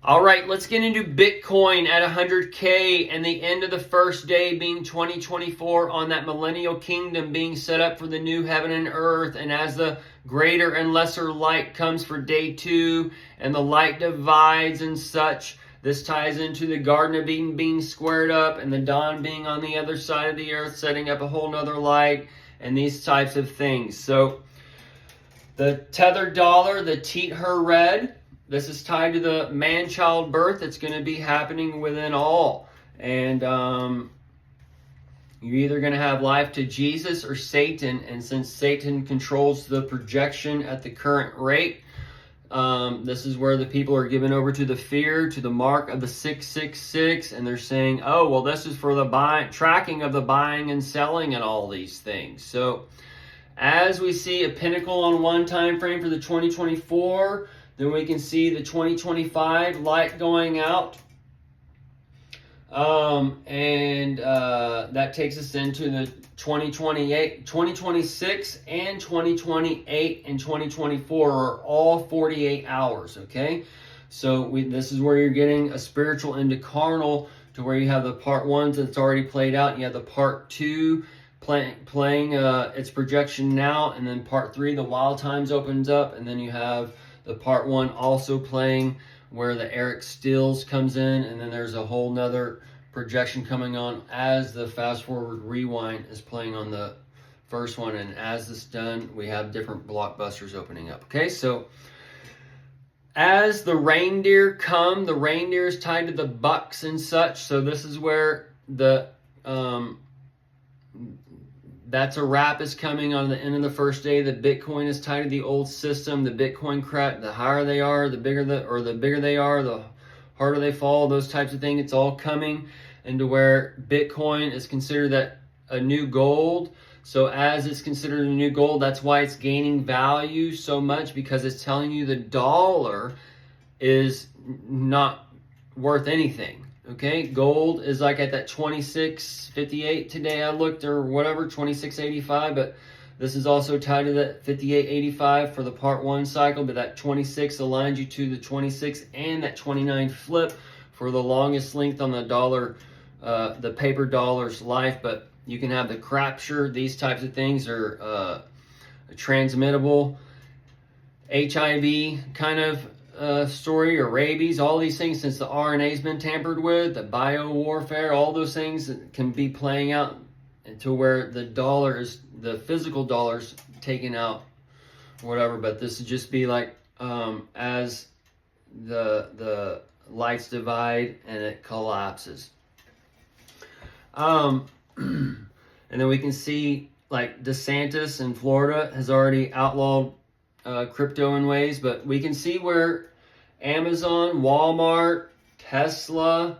All right, let's get into Bitcoin at 100K and the end of the first day being 2024 on that millennial kingdom being set up for the new heaven and earth. And as the greater and lesser light comes for day 2 and the light divides and such, this ties into the Garden of Eden being squared up and the dawn being on the other side of the earth, setting up a whole nother light and these types of things. So the tethered dollar, the teat her red, this is tied to the man-child birth that's going to be happening within all. And you're either going to have life to Jesus or Satan. And since Satan controls the projection at the current rate, this is where the people are given over to the fear, to the mark of the 666. And they're saying, oh, well, this is for the tracking of the buying and selling and all these things. So as we see a pinnacle on one time frame for the 2024, then we can see the 2025 light going out. That takes us into the 2026 and 2028 and 2024 are all 48 hours, okay? So this is where you're getting a spiritual into carnal, to where you have the part 1 that's already played out, and you have the part 2 playing its projection now, and then part 3, the wild times opens up, and then you have the part 1 also playing where the Eric Stills comes in, and then there's a whole nother projection coming on as the fast forward rewind is playing on the first one. And as this is done, we have different blockbusters opening up. Okay, so as the reindeer come, the reindeer is tied to the bucks and such. So this is where the that's a wrap is coming on the end of the first day. The Bitcoin is tied to the old system. The Bitcoin crack, the higher they are, the bigger they are, the harder they fall, those types of things. It's all coming into where Bitcoin is considered that a new gold. So as it's considered a new gold, that's why it's gaining value so much, because it's telling you the dollar is not worth anything. Okay, gold is like at that 26.58 today. I looked, or whatever, 26.85. But this is also tied to that 58.85 for the part 1 cycle. But that 26 aligns you to the 26 and that 29 flip for the longest length on the dollar, the paper dollar's life. But you can have the crapture. These types of things are transmittable. HIV kind of story, or rabies, all these things, since the RNA's been tampered with, the bio warfare, all those things can be playing out to where the dollar is, the physical dollar's taken out, whatever. But this would just be like as the lights divide and it collapses. And then we can see like DeSantis in Florida has already outlawed crypto in ways, but we can see where Amazon, Walmart, Tesla,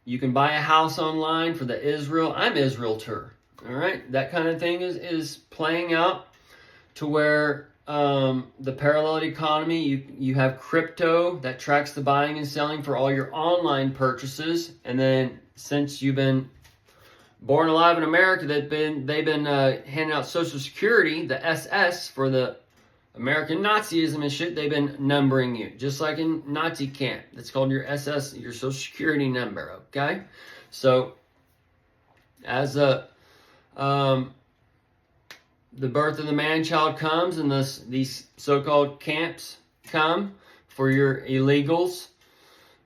you can buy a house online for the Israel. I'm Israelter. All right, that kind of thing is playing out to where the parallel economy, you have crypto that tracks the buying and selling for all your online purchases. And then since you've been born alive in America, they've been handing out Social Security, the SS, for the American Nazism and shit. They've been numbering you, just like in Nazi camp. That's called your SS, your Social Security number, okay? So, as the birth of the man-child comes, and these so-called camps come for your illegals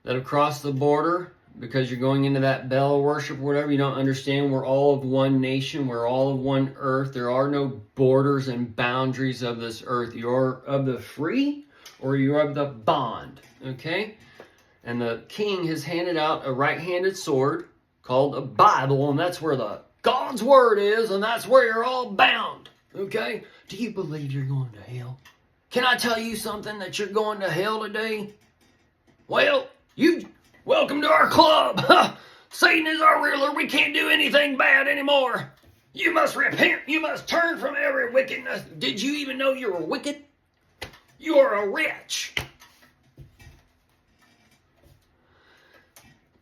that have crossed the border, because you're going into that Bell worship or whatever. You don't understand we're all of one nation. We're all of one earth. There are no borders and boundaries of this earth. You're of the free or you're of the bond, okay? And the king has handed out a right-handed sword called a Bible, and that's where the God's word is, and that's where you're all bound, okay? Do you believe you're going to hell? Can I tell you something, that you're going to hell today? Well, welcome to our club. Satan is our ruler. We can't do anything bad anymore. You must repent. You must turn from every wickedness. Did you even know you were wicked? You are a witch.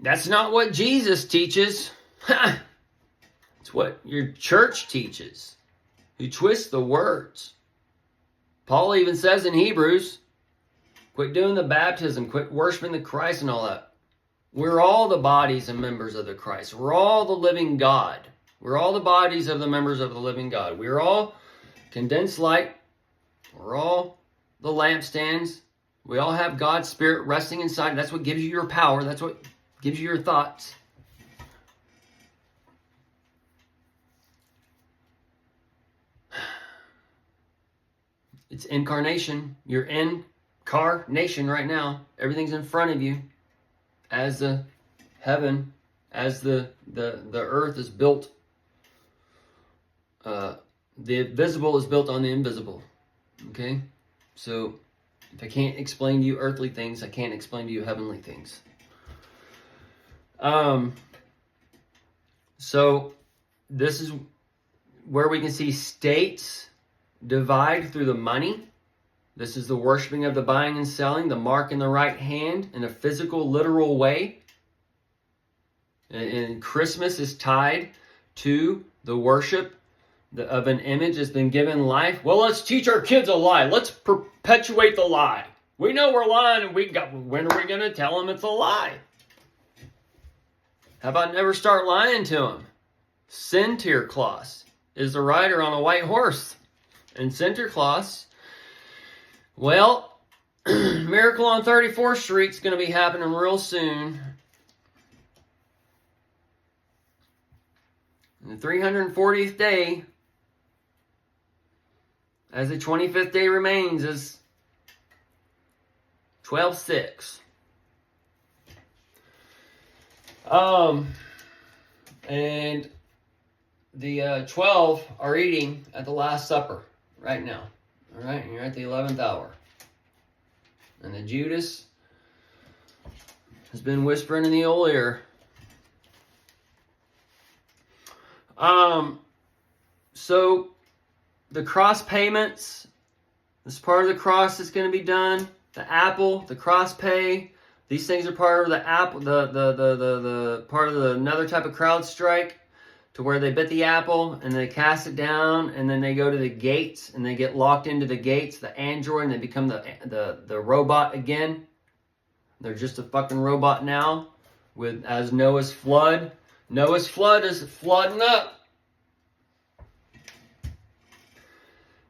That's not what Jesus teaches. It's what your church teaches. You twist the words. Paul even says in Hebrews, Quit doing the baptism. Quit worshiping the Christ and all that. We're all the bodies and members of the Christ. We're all the living God. We're all the bodies of the members of the living God. We're all condensed light. We're all the lampstands. We all have God's Spirit resting inside. That's what gives you your power. That's what gives you your thoughts. It's incarnation. You're incarnation right now. Everything's in front of you. As the heaven, as the earth is built. The visible is built on the invisible. Okay? So, if I can't explain to you earthly things, I can't explain to you heavenly things. So, this is where we can see states divide through the money. This is the worshiping of the buying and selling, the mark in the right hand in a physical, literal way. And Christmas is tied to the worship of an image that's been given life. Well, let's teach our kids a lie. Let's perpetuate the lie. We know we're lying, and when are we going to tell them it's a lie? How about never start lying to them? Sinterklaas is the rider on a white horse. And Sinterklaas, well, Miracle on 34th Street is going to be happening real soon. And the 340th day, as the 25th day remains, is 12/6. And the 12 are eating at the Last Supper right now. All right, and you're at the 11th hour. And the Judas has been whispering in the old ear. So the cross payments, this part of the cross that's going to be done. The apple, the cross pay, these things are part of the apple, the part of another type of crowd strike, to where they bit the apple and they cast it down, and then they go to the gates and they get locked into the gates, the android, and they become the robot again. They're just a fucking robot now, as Noah's flood. Noah's flood is flooding up.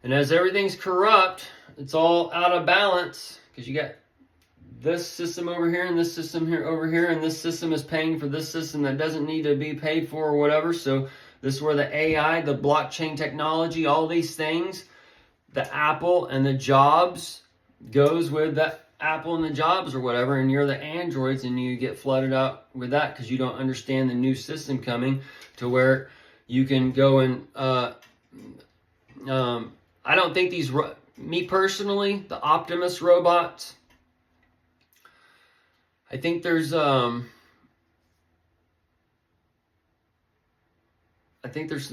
And as everything's corrupt, it's all out of balance, because you got this system over here and this system here over here, and this system is paying for this system that doesn't need to be paid for or whatever. So this is where the AI, the blockchain technology, all these things, the Apple and the jobs goes with the Apple and the jobs or whatever, and you're the androids, and you get flooded out with that because you don't understand the new system coming, to where you can go and I don't think these, me personally, the Optimus robots, I think there's some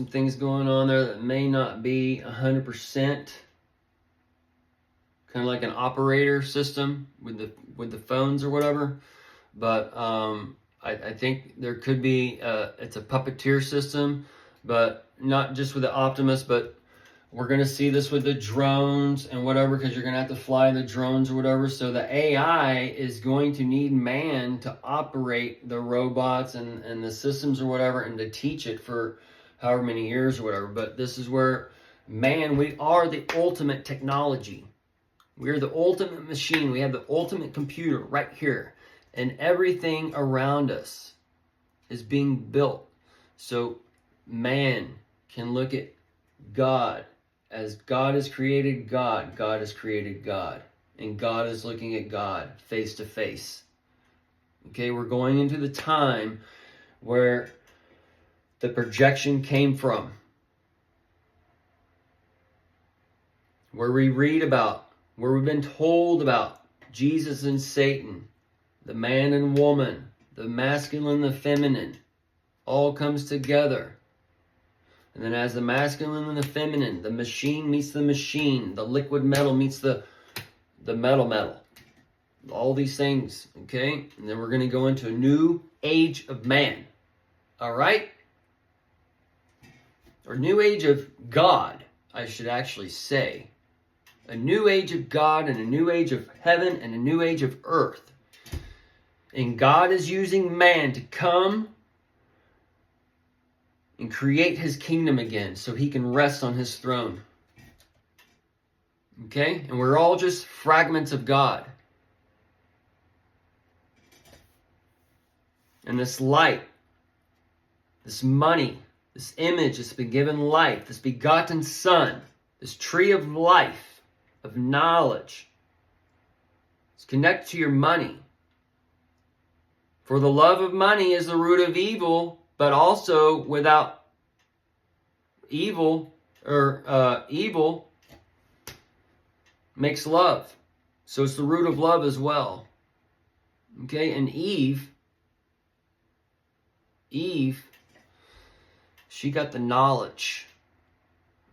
things going on there that may not be 100% kind of like an operator system with the phones or whatever, but I think there could be it's a puppeteer system, but not just with the Optimus, but we're going to see this with the drones and whatever, because you're going to have to fly the drones or whatever. So the AI is going to need man to operate the robots and the systems or whatever, and to teach it for however many years or whatever. But this is where, man, we are the ultimate technology. We're the ultimate machine. We have the ultimate computer right here. And everything around us is being built. So man can look at God. As God has created God, God has created God. And God is looking at God face to face. Okay, we're going into the time where the projection came from. Where we read about, where we've been told about Jesus and Satan, the man and woman, the masculine and the feminine, all comes together. And then as the masculine and the feminine, the machine meets the machine, the liquid metal meets the metal. All these things, okay? And then we're going to go into a new age of man. All right? Or new age of God, I should actually say. A new age of God and a new age of heaven and a new age of earth. And God is using man to come and create his kingdom again so he can rest on his throne. Okay? And we're all just fragments of God. And this light, this money, this image that's been given life, this begotten Son, this tree of life, of knowledge, it's connected to your money. For the love of money is the root of evil, but also without evil, evil makes love. So it's the root of love as well. Okay, and Eve, she got the knowledge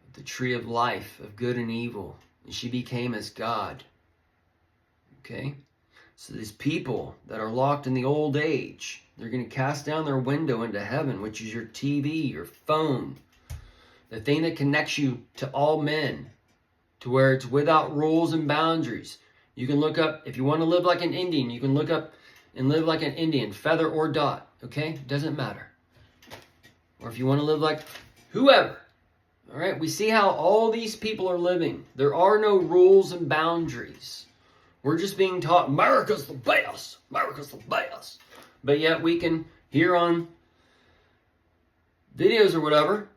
of the tree of life, of good and evil, and she became as God. Okay? So these people that are locked in the old age, they're going to cast down their window into heaven, which is your TV, your phone, the thing that connects you to all men, to where it's without rules and boundaries. You can look up, if you want to live like an Indian, you can look up and live like an Indian, feather or dot, okay? Doesn't matter. Or if you want to live like whoever, all right? We see how all these people are living. There are no rules and boundaries. We're just being taught, America's the best, America's the best. But yet we can hear on videos or whatever,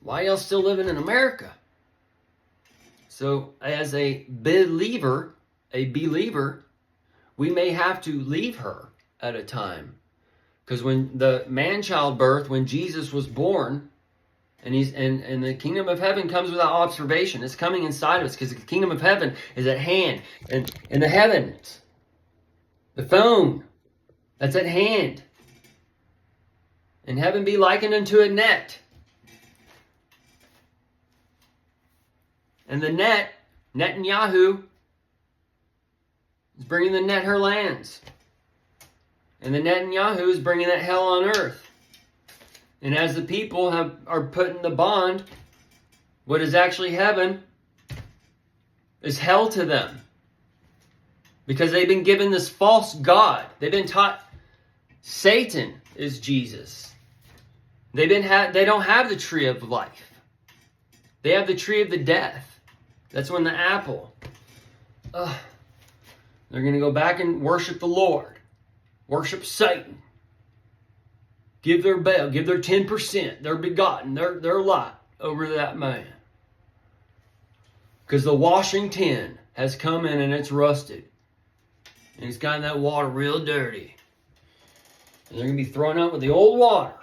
why y'all still living in America? So as a believer, we may have to leave her at a time. Because when the man-child birth, when Jesus was born, and the kingdom of heaven comes without observation. It's coming inside of us because the kingdom of heaven is at hand. And in the heavens, the phone, that's at hand. And heaven be likened unto a net. And the net, Netanyahu, is bringing the net her lands. And the Netanyahu is bringing that hell on earth. And as the people are put in the bond, what is actually heaven is hell to them. Because they've been given this false God. They've been taught Satan is Jesus. They don't have the tree of life. They have the tree of the death. That's when the apple. They're going to go back and worship the Lord. Worship Satan. Give their bail, give their 10%, their begotten, their lot over that man. Because the washing tin has come in and it's rusted. And it's gotten that water real dirty. And they're going to be thrown out with the old water.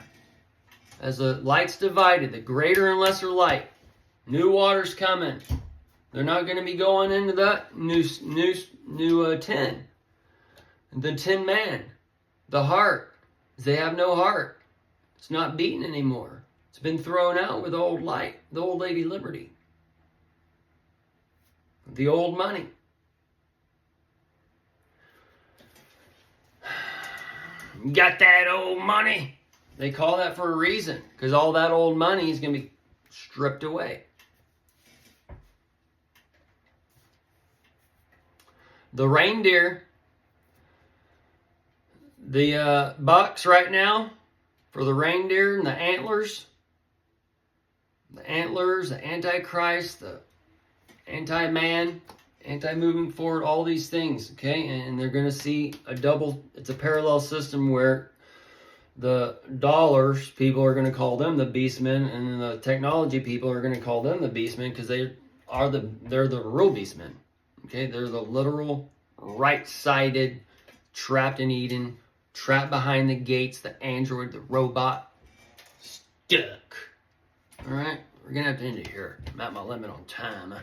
As the light's divided, the greater and lesser light. New water's coming. They're not going to be going into that new tin. The tin man. The heart. They have no heart. It's not beating anymore. It's been thrown out with the old light, the old Lady Liberty, the old money. Got that old money? They call that for a reason, because all that old money is going to be stripped away. The reindeer, the bucks right now for the reindeer and the antlers, the Antichrist, the anti-man, anti-moving forward, all these things, okay? And they're going to see it's a parallel system where the dollars people are going to call them the beastmen, and the technology people are going to call them the beastmen because they're the real beastmen, okay? They're the literal, right-sided, trapped in Eden, trapped behind the gates, the android, the robot, stuck. All right, we're going to have to end it here. I'm at my limit on time.